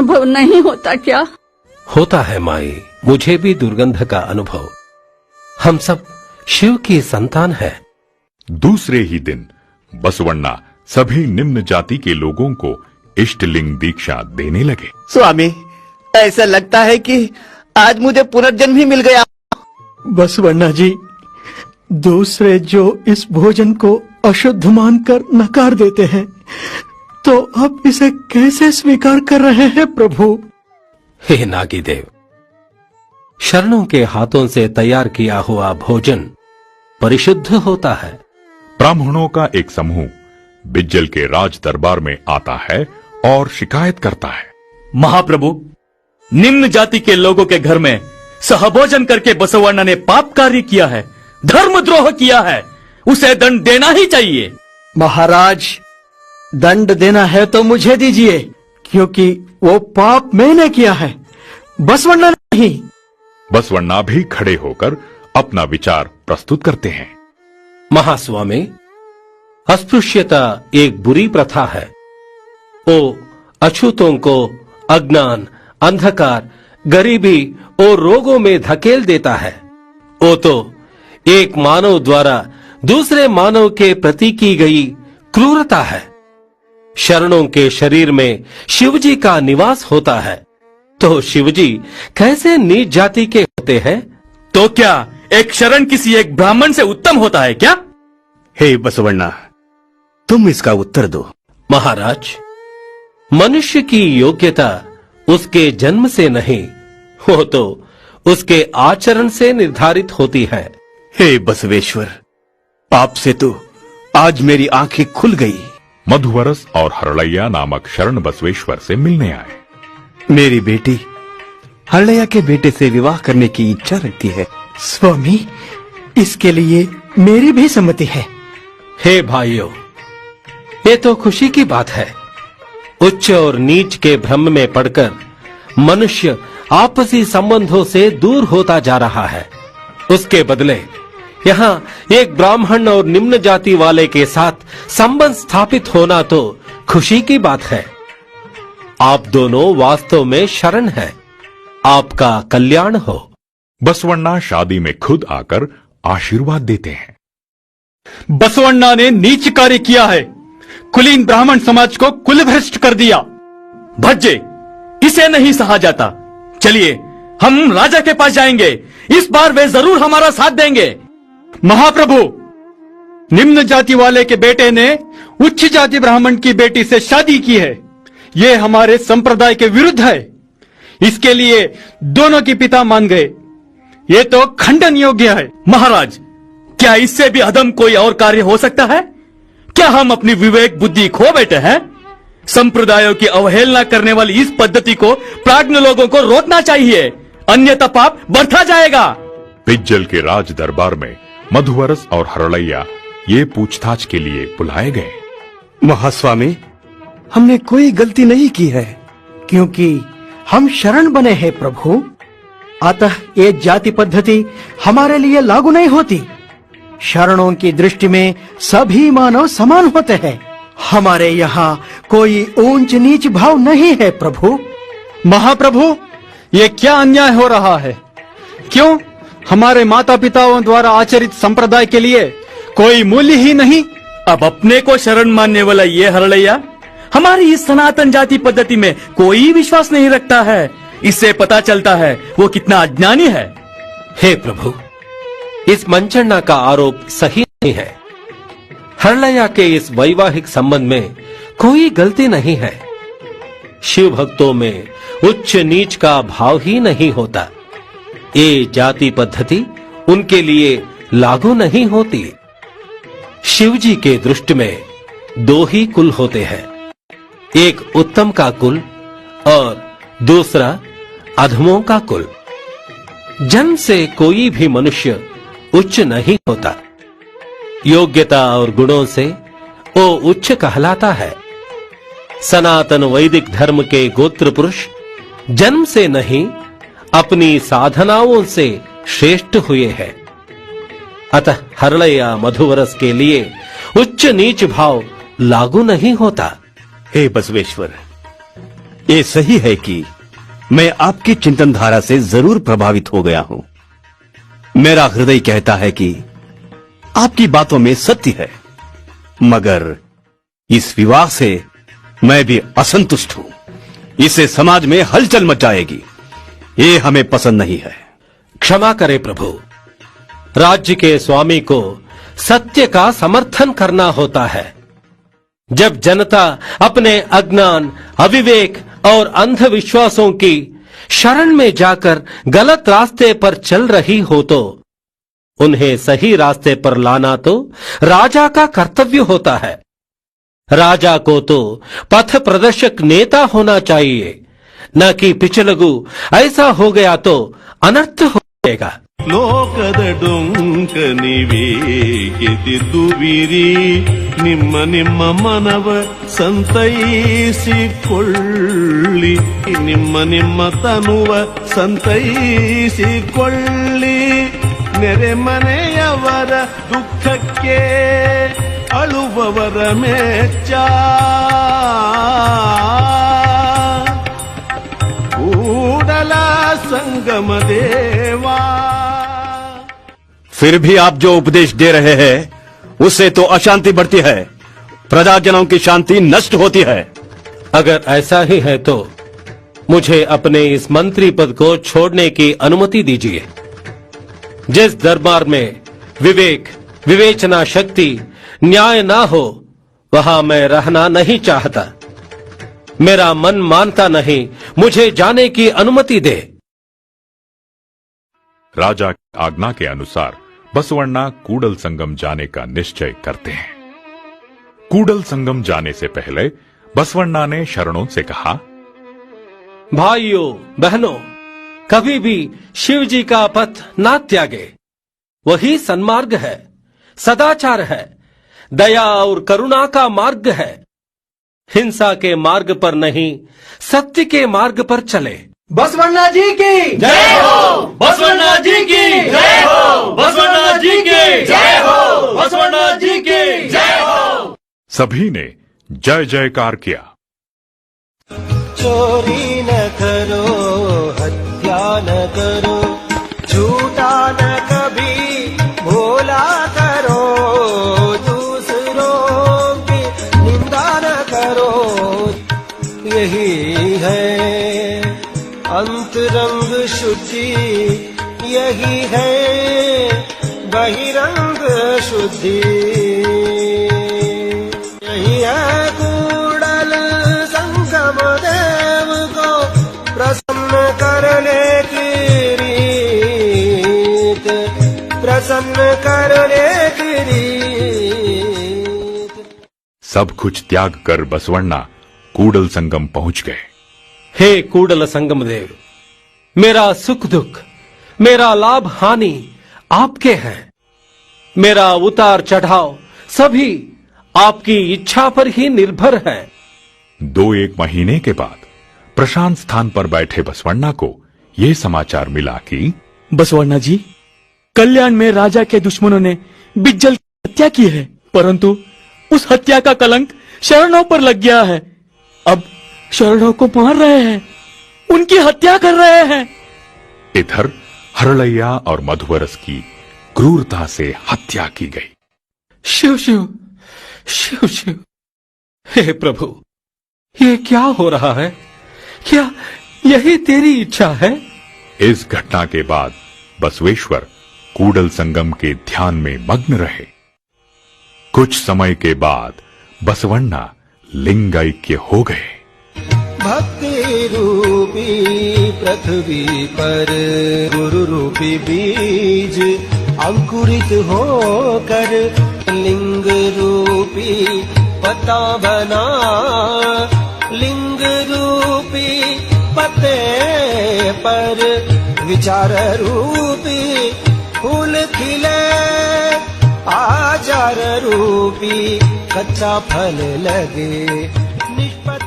अनुभव नहीं होता क्या? होता है माई, मुझे भी दुर्गंध का अनुभव। हम सब शिव की संतान है। दूसरे ही दिन बसवण्णा सभी निम्न जाति के लोगों को इष्टलिंग दीक्षा देने लगे। स्वामी, ऐसा लगता है कि आज मुझे पुनर्जन्म ही मिल गया। बसवण्णा जी, दूसरे जो इस भोजन को अशुद्ध मानकर नकार देते हैं, तो अब इसे कैसे स्वीकार कर रहे हैं प्रभु? हे नागी देव, शरणों के हाथों से तैयार किया हुआ भोजन परिशुद्ध होता है। ब्राह्मणों का एक समूह बिज्जल के राज दरबार में आता है और शिकायत करता है। महाप्रभु, निम्न जाति के लोगों के घर में सहभोजन करके बसवण्णा ने पाप कार्य किया है, धर्मद्रोह किया है, उसे दंड देना ही चाहिए। महाराज, दंड देना है तो मुझे दीजिए, क्योंकि वो पाप मैंने किया है, बसवण्णा नहीं। बसवण्णा भी खड़े होकर अपना विचार प्रस्तुत करते हैं। महास्वामी, अस्पृश्यता एक बुरी प्रथा है। वो अछूतों को अज्ञान, अंधकार, गरीबी और रोगों में धकेल देता है। वो तो एक मानव द्वारा दूसरे मानव के प्रति की गई क्रूरता है। शरणों के शरीर में शिवजी का निवास होता है, तो शिवजी कैसे नीच जाति के होते हैं? तो क्या एक शरण किसी एक ब्राह्मण से उत्तम होता है क्या? हे बसवण्णा, तुम इसका उत्तर दो। महाराज, मनुष्य की योग्यता उसके जन्म से नहीं, वो तो उसके आचरण से निर्धारित होती है। हे बसवेश्वर, पाप से तो आज मेरी आंखें खुल गई। मधुवरस और हरलैया नामक शरण बसवेश्वर से मिलने आए। मेरी बेटी हरलैया के बेटे से विवाह करने की इच्छा रखती है। स्वामी, इसके लिए मेरी भी सम्मति है। हे भाइयों, ये तो खुशी की बात है। उच्च और नीच के भ्रम में पड़कर मनुष्य आपसी संबंधों से दूर होता जा रहा है। उसके बदले यहाँ एक ब्राह्मण और निम्न जाति वाले के साथ संबंध स्थापित होना तो खुशी की बात है। आप दोनों वास्तव में शरण हैं। आपका कल्याण हो। बसवण्णा शादी में खुद आकर आशीर्वाद देते हैं। बसवण्णा ने नीच कार्य किया है, कुलीन ब्राह्मण समाज को कुलभ्रष्ट कर दिया। भज्जे, इसे नहीं सहा जाता। चलिए हम राजा के पास जाएंगे, इस बार वे जरूर हमारा साथ देंगे। महाप्रभु, निम्न जाति वाले के बेटे ने उच्च जाति ब्राह्मण की बेटी से शादी की है। ये हमारे संप्रदाय के विरुद्ध है। इसके लिए दोनों के पिता मान गए। ये तो खंडन योग्य है। महाराज, क्या इससे भी अधम कोई और कार्य हो सकता है? क्या हम अपनी विवेक बुद्धि खो बैठे हैं? संप्रदायों की अवहेलना करने वाली इस पद्धति को प्राज्ञ लोगों को रोकना चाहिए, अन्यथा पाप बढ़ता जाएगा। बिज्जल के राज दरबार में मधुवरस और हरलैया ये पूछताछ के लिए बुलाए गए। महास्वामी, हमने कोई गलती नहीं की है, क्योंकि हम शरण बने हैं प्रभु। अतः ये जाति पद्धति हमारे लिए लागू नहीं होती। शरणों की दृष्टि में सभी मानव समान होते हैं। हमारे यहाँ कोई ऊंच नीच भाव नहीं है प्रभु। महाप्रभु, ये क्या अन्याय हो रहा है? क्यों हमारे माता पिताओं द्वारा आचरित संप्रदाय के लिए कोई मूल्य ही नहीं? अब अपने को शरण मानने वाला ये हरलैया हमारी इस सनातन जाति पद्धति में कोई विश्वास नहीं रखता है। इससे पता चलता है वो कितना अज्ञानी है। हे प्रभु, इस मंचना का आरोप सही नहीं है। हरलैया के इस वैवाहिक संबंध में कोई गलती नहीं है। शिव भक्तों में उच्च नीच का भाव ही नहीं होता। ये जाति पद्धति उनके लिए लागू नहीं होती। शिवजी के दृष्टि में दो ही कुल होते हैं, एक उत्तम का कुल और दूसरा अधमों का कुल। जन्म से कोई भी मनुष्य उच्च नहीं होता। योग्यता और गुणों से वो उच्च कहलाता है। सनातन वैदिक धर्म के गोत्र पुरुष जन्म से नहीं, अपनी साधनाओं से श्रेष्ठ हुए हैं। अतः हरलैया मधुवरस के लिए उच्च नीच भाव लागू नहीं होता। हे बसवेश्वर, ये सही है कि मैं आपकी चिंतन धारा से जरूर प्रभावित हो गया हूं। मेरा हृदय कहता है कि आपकी बातों में सत्य है, मगर इस विवाह से मैं भी असंतुष्ट हूं। इससे समाज में हलचल मच जाएगी। ये हमें पसंद नहीं है। क्षमा करें प्रभु, राज्य के स्वामी को सत्य का समर्थन करना होता है। जब जनता अपने अज्ञान, अविवेक और अंधविश्वासों की शरण में जाकर गलत रास्ते पर चल रही हो तो उन्हें सही रास्ते पर लाना तो राजा का कर्तव्य होता है। राजा को तो पथ प्रदर्शक नेता होना चाहिए, न कि पिछलगु। ऐसा हो गया तो अनर्थ हो जाएगा। ಲೋಕದ ಡೊಂಕ ನೀವೇಕೆತಿದ್ದುವಿರಿ ನಿಮ್ಮ ನಿಮ್ಮ ಮನವ ಸಂತೈಸಿಕೊಳ್ಳಿ ನಿಮ್ಮ ನಿಮ್ಮ ತನುವ ಸಂತೈಸಿಕೊಳ್ಳಿ ನೆರೆಮನೆಯವರ ದುಃಖಕ್ಕೆ ಅಳುವವರ ಮೆಚ್ಚ ಕೂಡಲ ಸಂಗಮ ದೇವಾ। फिर भी आप जो उपदेश दे रहे हैं उससे तो अशांति बढ़ती है, प्रजाजनों की शांति नष्ट होती है। अगर ऐसा ही है तो मुझे अपने इस मंत्री पद को छोड़ने की अनुमति दीजिए। जिस दरबार में विवेक, विवेचना शक्ति, न्याय ना हो वहां मैं रहना नहीं चाहता। मेरा मन मानता नहीं, मुझे जाने की अनुमति दे। राजा की आज्ञा के अनुसार बसवण्णा कूडल संगम जाने का निश्चय करते हैं। कूडल संगम जाने से पहले बसवण्णा ने शरणों से कहा, भाइयों बहनों, कभी भी शिव जी का पथ ना त्यागे। वही सन्मार्ग है, सदाचार है, दया और करुणा का मार्ग है। हिंसा के मार्ग पर नहीं, सत्य के मार्ग पर चले। बसवण्णा जी की जय हो, बसवण्णा जी की जय हो, बसवण्णा जी की जय हो, बसवण्णा जी की जय हो। सभी ने जय जयकार किया। चोरी न करो, हत्या न करो, झूठा न कभी भोला करो, दूसरों की निंदा न करो। यही है अंतरंग शुद्धि, यही है बहिरंग शुद्धि। यही है कूडल संगम देव को प्रसन्न करने की रीत, प्रसन्न करने की रीत। सब कुछ त्याग कर बसवण्णा कूडल संगम पहुंच गए। हे कूडल संगम देव, मेरा सुख दुख, मेरा लाभ हानि आपके हैं। मेरा उतार चढ़ाव सभी आपकी इच्छा पर ही निर्भर है। 2-1 महीने के बाद प्रशांत स्थान पर बैठे बसवण्णा को यह समाचार मिला कि बसवण्णा जी, कल्याण में राजा के दुश्मनों ने बिज्जल की हत्या की है, परंतु उस हत्या का कलंक शरणों पर लग गया है। अब शरणों को मार रहे हैं, उनकी हत्या कर रहे हैं। इधर हरलैया और मधुवरस की क्रूरता से हत्या की गई। शिव शिव शिव शिव, हे प्रभु, ये क्या हो रहा है? क्या यही तेरी इच्छा है? इस घटना के बाद बसवेश्वर कूडल संगम के ध्यान में मग्न रहे। कुछ समय के बाद बसवण्णा लिंगैक्य हो गए। भक्ति रूपी पृथ्वी पर गुरु रूपी बीज अंकुरित होकर लिंग रूपी पता बना, लिंग रूपी पते पर विचार रूपी फूल खिले, आचार रूपी कच्चा फल लगे। निष्पत्ति